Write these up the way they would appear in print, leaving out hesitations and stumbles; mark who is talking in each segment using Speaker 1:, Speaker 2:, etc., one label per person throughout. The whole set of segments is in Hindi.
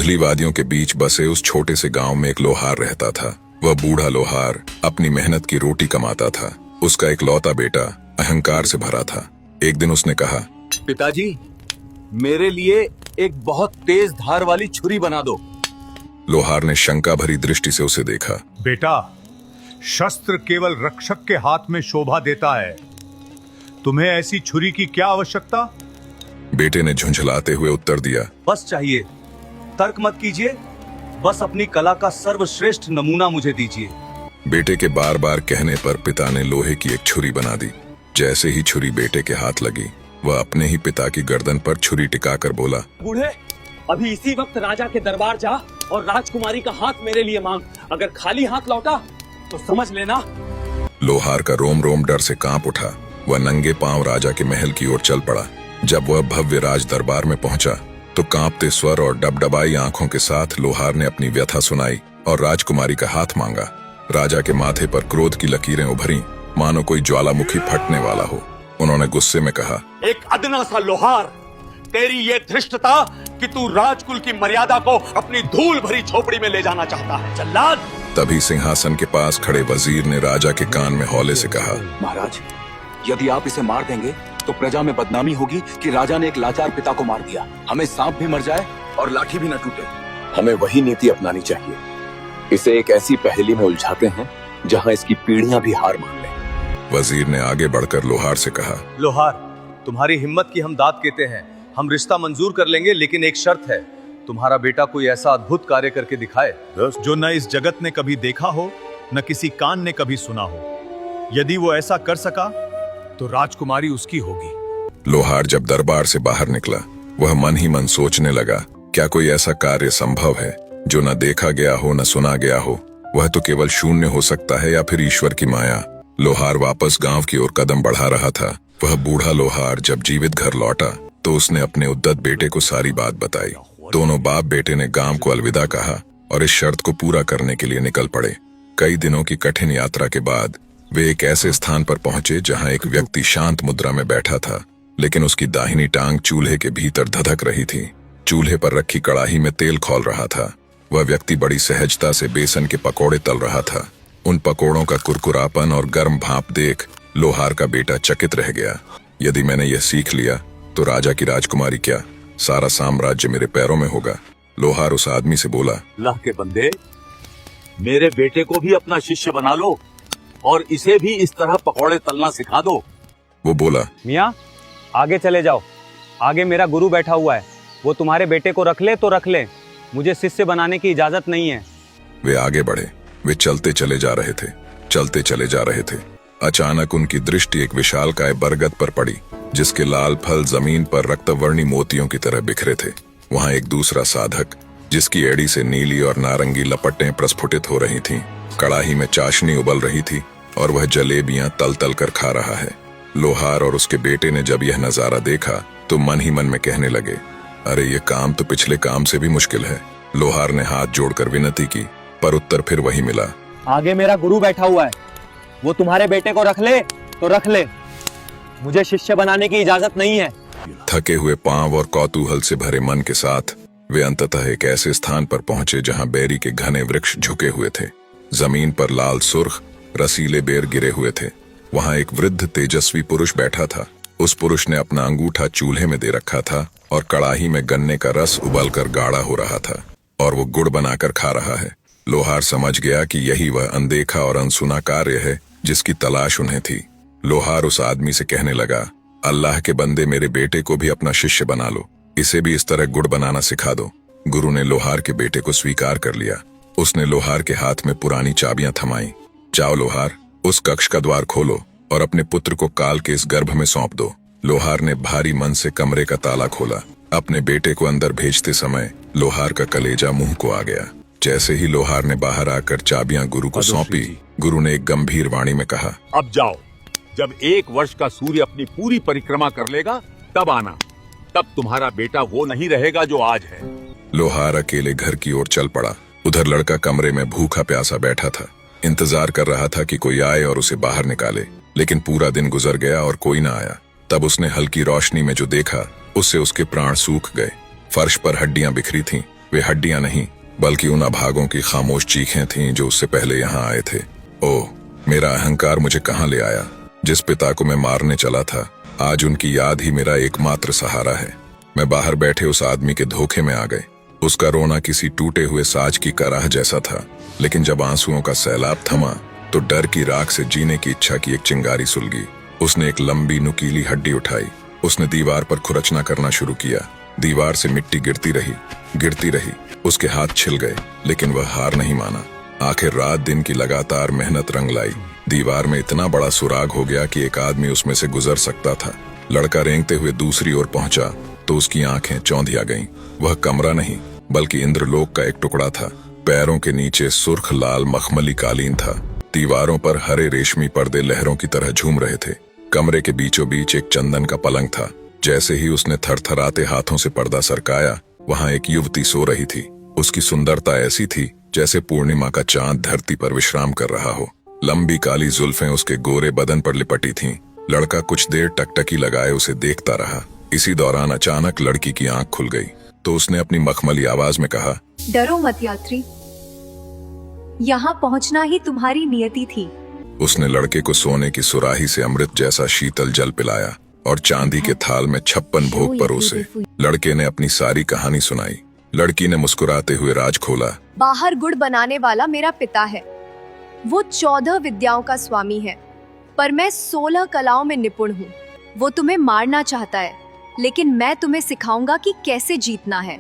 Speaker 1: धुंधली वादियों के बीच बसे उस छोटे से गांव में एक लोहार रहता था। वह बूढ़ा लोहार अपनी मेहनत की रोटी कमाता था। उसका एक लौता बेटा अहंकार से भरा था। एक दिन उसने कहा,
Speaker 2: पिताजी, मेरे लिए एक बहुत तेज धार वाली छुरी बना दो।
Speaker 1: लोहार ने शंका भरी दृष्टि से उसे देखा।
Speaker 3: बेटा, शस्त्र केवल रक्षक के हाथ में शोभा देता है। तुम्हें ऐसी छुरी की क्या आवश्यकता?
Speaker 1: बेटे ने झुंझलाते हुए उत्तर दिया,
Speaker 2: बस चाहिए, तर्क मत कीजिए, बस अपनी कला का सर्वश्रेष्ठ नमूना मुझे दीजिए।
Speaker 1: बेटे के बार बार कहने पर पिता ने लोहे की एक छुरी बना दी। जैसे ही छुरी बेटे के हाथ लगी, वह अपने ही पिता की गर्दन पर छुरी टिकाकर बोला,
Speaker 4: बूढ़े, अभी इसी वक्त राजा के दरबार जा और राजकुमारी का हाथ मेरे लिए मांग। अगर खाली हाथ लौटा तो समझ लेना।
Speaker 1: लोहार का रोम रोम डर से कांप उठा। वह नंगे पांव राजा के महल की ओर चल पड़ा। जब वह भव्य राज दरबार में पहुंचा तो कांपते स्वर और डबडबाई आंखों के साथ लोहार ने अपनी व्यथा सुनाई और राजकुमारी का हाथ मांगा। राजा के माथे पर क्रोध की लकीरें उभरी, मानो कोई ज्वालामुखी फटने वाला हो। उन्होंने गुस्से में कहा,
Speaker 5: एक अदना सा लोहार, तेरी ये धृष्टता कि तू राजकुल की मर्यादा को अपनी धूल भरी झोपड़ी में ले जाना चाहता है। जल्लाद!
Speaker 1: तभी सिंहासन के पास खड़े वजीर ने राजा के कान में हौले से कहा,
Speaker 2: महाराज, यदि आप इसे मार देंगे तो प्रजा में बदनामी होगी कि राजा ने एक लाचार पिता को मार दिया। हमें सांप भी मर जाए और लाठी भी न टूटे। हमें वही नीति अपनानी चाहिए। इसे एक ऐसी पहेली में उलझाते हैं जहां इसकी पीढ़ियां भी हार मान लें।
Speaker 1: वजीर ने आगे बढ़कर लोहार से कहा,
Speaker 2: लोहार, तुम्हारी हिम्मत की हम दाद कहते हैं। हम रिश्ता मंजूर कर लेंगे, लेकिन एक शर्त है, तुम्हारा बेटा कोई ऐसा अद्भुत कार्य करके दिखाए
Speaker 3: जो न इस जगत ने कभी देखा हो, न किसी कान ने कभी सुना हो। यदि वो ऐसा कर सका तो राजकुमारी उसकी होगी।
Speaker 1: लोहार जब दरबार से बाहर निकला, वह मन ही मन सोचने लगा, क्या कोई ऐसा कार्य संभव है जो न देखा गया हो न सुना गया हो। वह तो केवल शून्य हो सकता है या फिर ईश्वर की माया। लोहार वापस गांव की ओर कदम बढ़ा रहा था। वह बूढ़ा लोहार जब जीवित घर लौटा तो उसने अपने उद्दत बेटे को सारी बात बताई। दोनों बाप बेटे ने गांव को अलविदा कहा और इस शर्त को पूरा करने के लिए निकल पड़े। कई दिनों की कठिन यात्रा के बाद वे एक ऐसे स्थान पर पहुंचे जहां एक व्यक्ति शांत मुद्रा में बैठा था, लेकिन उसकी दाहिनी टांग चूल्हे के भीतर धधक रही थी। चूल्हे पर रखी कड़ाही में तेल खौल रहा था। वह व्यक्ति बड़ी सहजता से बेसन के पकोड़े तल रहा था। उन पकोड़ों का कुरकुरापन और गर्म भाप देख लोहार का बेटा चकित रह गया। यदि मैंने यह सीख लिया तो राजा की राजकुमारी क्या, सारा साम्राज्य मेरे पैरों में होगा। लोहार उस आदमी से बोला,
Speaker 5: अल्लाह के बंदे, मेरे बेटे को भी अपना शिष्य बना लो और इसे भी इस तरह पकौड़े तलना सिखा दो।
Speaker 1: वो बोला,
Speaker 4: मियाँ, आगे चले जाओ। आगे मेरा गुरु बैठा हुआ है, वो तुम्हारे बेटे को रख ले तो रख ले, मुझे शिष्य बनाने की इजाजत नहीं है।
Speaker 1: वे आगे बढ़े। वे चलते चले जा रहे थे, चलते चले जा रहे थे। अचानक उनकी दृष्टि एक विशालकाय बरगद पर पड़ी, जिसके लाल फल जमीन पर रक्तवर्णी मोतियों की तरह बिखरे थे। वहां एक दूसरा साधक, जिसकी एड़ी से नीली और नारंगी लपटें प्रस्फुटित हो रही थीं, कड़ाही में चाशनी उबल रही थी और वह जलेबियां तल तल कर खा रहा है। लोहार और उसके बेटे ने जब यह नजारा देखा तो मन ही मन में कहने लगे, अरे ये काम तो पिछले काम से भी मुश्किल है। लोहार ने हाथ जोड़कर विनती की, पर उत्तर फिर वही मिला,
Speaker 4: आगे मेरा गुरु बैठा हुआ है, वो तुम्हारे बेटे को रख ले तो रख ले, मुझे शिष्य बनाने की इजाजत नहीं है।
Speaker 1: थके हुए पांव और कौतूहल से भरे मन के साथ वे अंततः एक ऐसे स्थान पर पहुंचे जहां बेरी के घने वृक्ष झुके हुए थे। जमीन पर लाल सुर्ख रसीले बेर गिरे हुए थे। वहां एक वृद्ध तेजस्वी पुरुष बैठा था। उस पुरुष ने अपना अंगूठा चूल्हे में दे रखा था और कड़ाही में गन्ने का रस उबलकर गाढ़ा हो रहा था और वो गुड़ बनाकर खा रहा है। लोहार समझ गया कि यही वह अनदेखा और अनसुना कार्य है जिसकी तलाश उन्हें थी। लोहार उस आदमी से कहने लगा, अल्लाह के बंदे, मेरे बेटे को भी अपना शिष्य बना लो, इसे भी इस तरह गुड़ बनाना सिखा दो। गुरु ने लोहार के बेटे को स्वीकार कर लिया। उसने लोहार के हाथ में पुरानी चाबियां थमाई। जाओ लोहार, उस कक्ष का द्वार खोलो और अपने पुत्र को काल के इस गर्भ में सौंप दो। लोहार ने भारी मन से कमरे का ताला खोला। अपने बेटे को अंदर भेजते समय लोहार का कलेजा मुंह को आ गया। जैसे ही लोहार ने बाहर आकर चाबियां गुरु को सौंपी, गुरु ने एक गंभीर वाणी में कहा,
Speaker 5: अब जाओ, जब 1 वर्ष का सूर्य अपनी पूरी परिक्रमा कर लेगा तब आना। तब तुम्हारा बेटा वो नहीं रहेगा जो आज है।
Speaker 1: लोहार अकेले घर की ओर चल पड़ा। उधर लड़का कमरे में भूखा प्यासा बैठा था, इंतजार कर रहा था कि कोई आए और उसे बाहर निकाले, लेकिन पूरा दिन गुजर गया और कोई न आया। तब उसने हल्की रोशनी में जो देखा, उससे उसके प्राण सूख गए। फर्श पर हड्डियां बिखरी थीं, वे हड्डियां नहीं बल्कि उन अभागों की खामोश चीखें थीं जो उससे पहले यहाँ आए थे। ओह, मेरा अहंकार मुझे कहाँ ले आया। जिस पिता को मैं मारने चला था, आज उनकी याद ही मेरा एकमात्र सहारा है। मैं बाहर बैठे उस आदमी के धोखे में आ गए। उसका रोना किसी टूटे हुए साज की कराह जैसा था, लेकिन जब आंसुओं का सैलाब थमा तो डर की राख से जीने की इच्छा की एक चिंगारी सुलगी। उसने एक लंबी नुकीली हड्डी उठाई। उसने दीवार पर खुरचना करना शुरू किया। दीवार से मिट्टी गिरती रही। उसके हाथ छिल गए, लेकिन वह हार नहीं माना। आखिर रात दिन की लगातार मेहनत रंग लाई। दीवार में इतना बड़ा सुराग हो गया कि एक आदमी उसमें से गुजर सकता था। लड़का रेंगते हुए दूसरी ओर पहुंचा तो उसकी आंखें चौंधिया गईं। वह कमरा नहीं बल्कि इंद्रलोक का एक टुकड़ा था। पैरों के नीचे सुर्ख लाल मखमली कालीन था। दीवारों पर हरे रेशमी पर्दे लहरों की तरह झूम रहे थे। कमरे के बीचों बीच एक चंदन का पलंग था। जैसे ही उसने थरथराते हाथों से पर्दा सरकाया, वहां एक युवती सो रही थी। उसकी सुंदरता ऐसी थी जैसे पूर्णिमा का चांद धरती पर विश्राम कर रहा हो। लंबी काली जुल्फें उसके गोरे बदन पर लिपटी थीं। लड़का कुछ देर टकटकी लगाए उसे देखता रहा। इसी दौरान अचानक लड़की की आंख खुल गई तो उसने अपनी मखमली आवाज में कहा,
Speaker 6: डरो मत यात्री, यहाँ पहुँचना ही तुम्हारी नियति थी।
Speaker 1: उसने लड़के को सोने की सुराही से अमृत जैसा शीतल जल पिलाया और चांदी के थाल में 56 भोग परोसे। लड़के ने अपनी सारी कहानी सुनाई। लड़की ने मुस्कुराते हुए राज खोला।
Speaker 6: बाहर गुड़ बनाने वाला मेरा पिता है। वो 14 विद्याओं का स्वामी है, पर मैं 16 कलाओं में निपुण हूँ। वो तुम्हें मारना चाहता है, लेकिन मैं तुम्हें सिखाऊंगा कि कैसे जीतना है।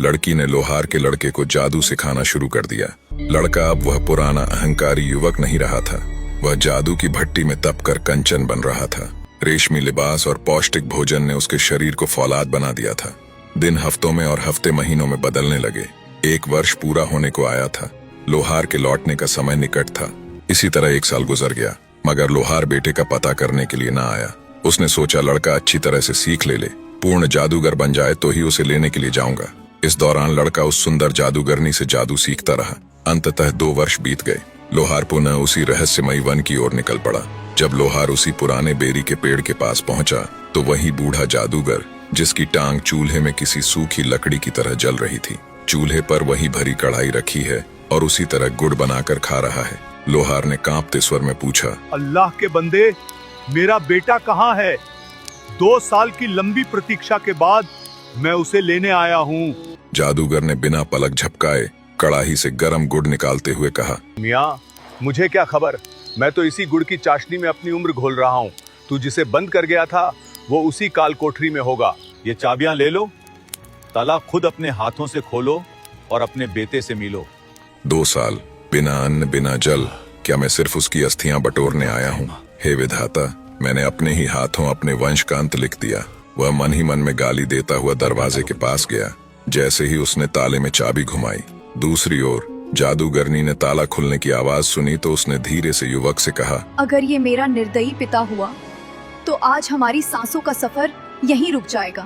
Speaker 1: लड़की ने लोहार के लड़के को जादू सिखाना शुरू कर दिया। लड़का अब वह पुराना अहंकारी युवक नहीं रहा था। वह जादू की भट्टी में तपकर कंचन बन रहा था। रेशमी लिबास और पौष्टिक भोजन ने उसके शरीर को फौलाद बना दिया था। दिन हफ्तों में और हफ्ते महीनों में बदलने लगे। 1 वर्ष पूरा होने को आया था। लोहार के लौटने का समय निकट था। इसी तरह 1 साल गुजर गया, मगर लोहार बेटे का पता करने के लिए न आया। उसने सोचा लड़का अच्छी तरह से सीख ले पूर्ण जादूगर बन जाए तो ही उसे लेने के लिए जाऊंगा। इस दौरान लड़का उस सुंदर जादूगरनी से जादू सीखता रहा। अंततः 2 वर्ष बीत गए। लोहार पुनः उसी रहस्यमयी वन की ओर निकल पड़ा। जब लोहार उसी पुराने बेरी के पेड़ के पास पहुंचा तो वही बूढ़ा जादूगर, जिसकी टांग चूल्हे में किसी सूखी लकड़ी की तरह जल रही थी, चूल्हे पर वही भरी कढ़ाई रखी है और उसी तरह गुड़ बनाकर खा रहा है। लोहार ने कांपते स्वर में पूछा,
Speaker 3: अल्लाह के बंदे, मेरा बेटा कहाँ है? 2 साल की लंबी प्रतीक्षा के बाद मैं उसे लेने आया हूँ।
Speaker 1: जादूगर ने बिना पलक झपकाए कड़ाही से गर्म गुड़ निकालते हुए कहा,
Speaker 3: मियाँ, मुझे क्या खबर, मैं तो इसी गुड़ की चाशनी में अपनी उम्र घोल रहा हूँ। तू जिसे बंद कर गया था वो उसी काल कोठरी में होगा। ये चाबियां ले लो, ताला खुद अपने हाथों से खोलो और अपने बेटे से मिलो।
Speaker 1: 2 साल बिना अन्न बिना जल, क्या मैं सिर्फ उसकी अस्थियां बटोरने आया हूँ? हे विधाता, मैंने अपने ही हाथों अपने वंश का अंत लिख दिया। वह मन ही मन में गाली देता हुआ दरवाजे के पास गया। जैसे ही उसने ताले में चाबी घुमाई, दूसरी ओर जादूगरनी ने ताला खुलने की आवाज सुनी तो उसने धीरे से युवक से कहा,
Speaker 6: अगर ये मेरा निर्दयी पिता हुआ तो आज हमारी सांसों का सफर यहीं रुक जाएगा।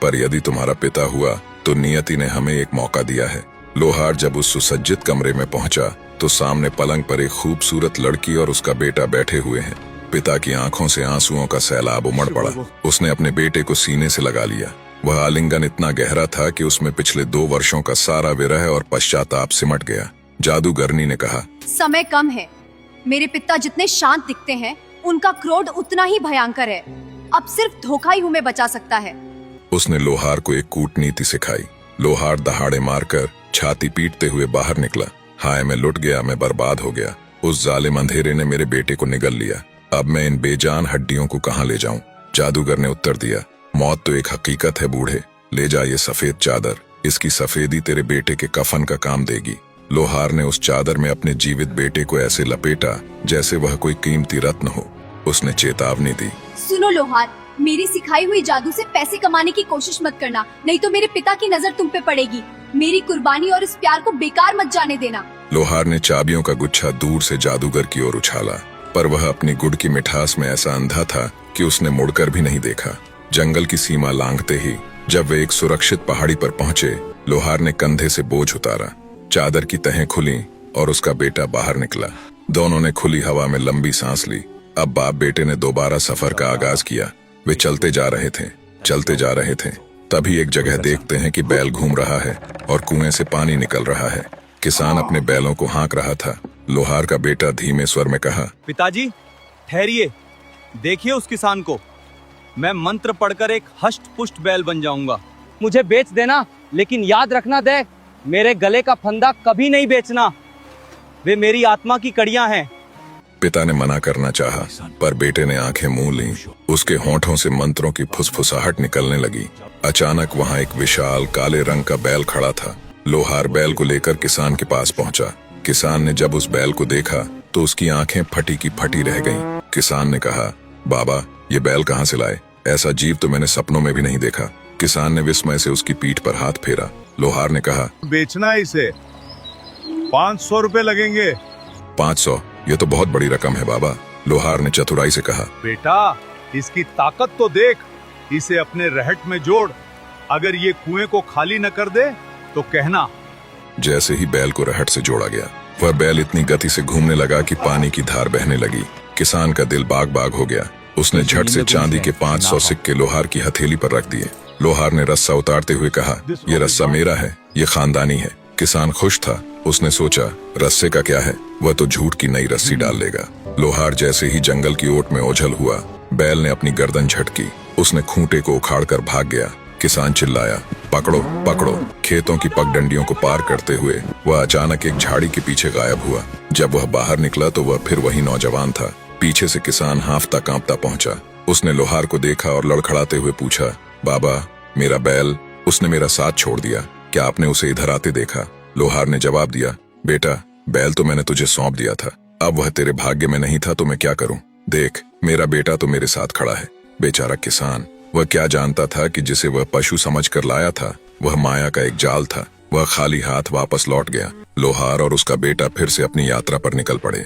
Speaker 1: पर यदि तुम्हारा पिता हुआ तो नियति ने हमें एक मौका दिया है। लोहार जब उस सुसज्जित कमरे में पहुंचा तो सामने पलंग पर एक खूबसूरत लड़की और उसका बेटा बैठे हुए हैं। पिता की आंखों से आंसुओं का सैलाब उमड़ पड़ा। उसने अपने बेटे को सीने से लगा लिया। वह आलिंगन इतना गहरा था कि उसमें पिछले 2 वर्षों का सारा विरह और पश्चाताप सिमट गया। जादूगरनी ने कहा,
Speaker 6: समय कम है। मेरे पिता जितने शांत दिखते हैं, उनका क्रोध उतना ही भयंकर है। अब सिर्फ धोखा ही हमें बचा सकता है।
Speaker 1: उसने लोहार को एक कूटनीति सिखाई। लोहार दहाड़े मारकर छाती पीटते हुए बाहर निकला। हाय, मैं लुट गया, मैं बर्बाद हो गया। उस जालिम अंधेरे ने मेरे बेटे को निगल लिया। अब मैं इन बेजान हड्डियों को कहाँ ले जाऊं? जादूगर ने उत्तर दिया, मौत तो एक हकीकत है बूढ़े। ले जा ये सफेद चादर, इसकी सफेदी तेरे बेटे के कफन का काम देगी। लोहार ने उस चादर में अपने जीवित बेटे को ऐसे लपेटा जैसे वह कोई कीमती रत्न हो। उसने चेतावनी दी,
Speaker 6: सुनो लोहार, मेरी सिखाई हुई जादू से पैसे कमाने की कोशिश मत करना, नहीं तो मेरे पिता की नजर तुम पे पड़ेगी। मेरी कुर्बानी और इस प्यार को बेकार मत जाने देना।
Speaker 1: लोहार ने चाबियों का गुच्छा दूर से जादूगर की ओर उछाला, पर वह अपनी गुड़ की मिठास में ऐसा अंधा था कि उसने मुड़कर भी नहीं देखा। जंगल की सीमा लांघते ही जब वे एक सुरक्षित पहाड़ी पर पहुंचे, लोहार ने कंधे से बोझ उतारा। चादर की तहें खुली और उसका बेटा बाहर निकला। दोनों ने खुली हवा में लंबी सांस ली। अब बाप बेटे ने दोबारा सफर का आगाज किया। वे चलते जा रहे थे। तभी एक जगह देखते हैं कि बैल घूम रहा है और कुएं से पानी निकल रहा है। किसान अपने बैलों को हाँक रहा था। लोहार का बेटा धीमे स्वर में कहा,
Speaker 4: पिताजी ठहरिए, देखिए उस किसान को। मैं मंत्र पढ़कर एक हष्ट पुष्ट बैल बन जाऊंगा। मुझे बेच देना, लेकिन याद रखना देख, मेरे गले का फंदा कभी नहीं बेचना। वे मेरी आत्मा की कड़ियां हैं।
Speaker 1: पिता ने मना करना चाहा, पर बेटे ने आंखें मूंद लीं। उसके होंठों से मंत्रों की फुसफुसाहट निकलने लगी। अचानक वहां एक विशाल काले रंग का बैल खड़ा था। लोहार बैल को लेकर किसान के पास पहुंचा। किसान ने जब उस बैल को देखा तो उसकी आंखें फटी की फटी रह गईं। किसान ने कहा, बाबा ये बैल कहाँ से लाए? ऐसा जीव तो मैंने सपनों में भी नहीं देखा। किसान ने विस्मय से उसकी पीठ पर हाथ फेरा। लोहार ने कहा,
Speaker 3: बेचना है इसे, 500 रुपए लगेंगे।
Speaker 1: 500? ये तो बहुत बड़ी रकम है बाबा। लोहार ने चतुराई से कहा,
Speaker 3: बेटा इसकी ताकत तो देख, इसे अपने रहट में जोड़। अगर ये कुएं को खाली न कर दे तो कहना।
Speaker 1: जैसे ही बैल को रहट से जोड़ा गया, वह बैल इतनी गति से घूमने लगा कि पानी की धार बहने लगी। किसान का दिल बाग बाग हो गया। उसने झट से चांदी के 500 सिक्के लोहार की हथेली पर रख दिए। लोहार ने रस्सा उतारते हुए कहा, ये रस्सा मेरा है, ये खानदानी है। किसान खुश था। उसने सोचा, रस्से का क्या है, वह तो झूठ की नई रस्सी डाल लेगा। लोहार जैसे ही जंगल की ओट में ओझल हुआ, बैल ने अपनी गर्दन झटकी। उसने खूंटे को उखाड़कर भाग गया। किसान चिल्लाया, पकड़ो पकड़ो। खेतों की पगडंडियों को पार करते हुए वह अचानक एक झाड़ी के पीछे गायब हुआ। जब वह बाहर निकला तो वह फिर वही नौजवान था। पीछे से किसान हांफता कांपता पहुंचा। उसने लोहार को देखा और लड़खड़ाते हुए पूछा, बाबा मेरा बैल, उसने मेरा साथ छोड़ दिया, क्या आपने उसे इधर आते देखा? लोहार ने जवाब दिया, बेटा बैल तो मैंने तुझे सौंप दिया था, अब वह तेरे भाग्य में नहीं था तो मैं क्या करूं? देख मेरा बेटा तो मेरे साथ खड़ा है। बेचारा किसान, वह क्या जानता था कि जिसे वह पशु समझकर लाया था वह माया का एक जाल था। वह खाली हाथ वापस लौट गया। लोहार और उसका बेटा फिर से अपनी यात्रा पर निकल पड़े।